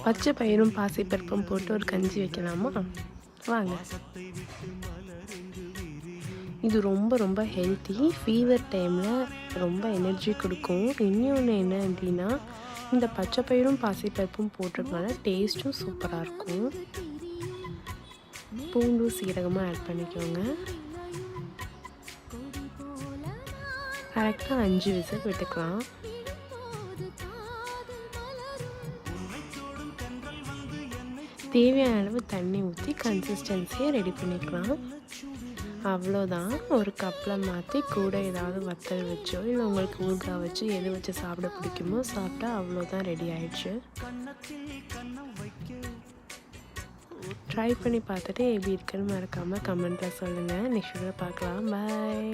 பச்சை பயிரும் பாசிப்பருப்பும் போட்டு ஒரு கஞ்சி வைக்கலாமா? வாங்க. இது ரொம்ப ரொம்ப ஹெல்த்தி. ஃபீவர் டைமில் ரொம்ப எனர்ஜி கொடுக்கும். இன்னொன்று என்ன அப்படின்னா, இந்த பச்சை பயிரும் பாசிப்பருப்பும் போட்டிருக்கனால டேஸ்ட்டும் சூப்பராக இருக்கும். பூண்டும் சீரகமாக ஆட் பண்ணிக்கோங்க. கரெக்டாக 5 விசில் விட்டுக்கலாம். தேவையான அளவு தண்ணி ஊற்றி கன்சிஸ்டன்சியை ரெடி பண்ணிக்கலாம். அவ்வளோதான். ஒரு கப்பில் மாற்றி கூட ஏதாவது வத்தல் வச்சோ இல்லை உங்களுக்கு ஊறுகாய் வச்சு எது வச்சு சாப்பிட பிடிக்குமோ சாப்பிட்டா அவ்வளோதான், ரெடி ஆயிடுச்சு. ட்ரை பண்ணி பார்த்துட்டு எப்படி இருக்குன்னு மறக்காமல் கமெண்ட்டில் சொல்லுங்கள். நெக்ஸ்ட் வீடியோ பார்க்கலாம். பாய்.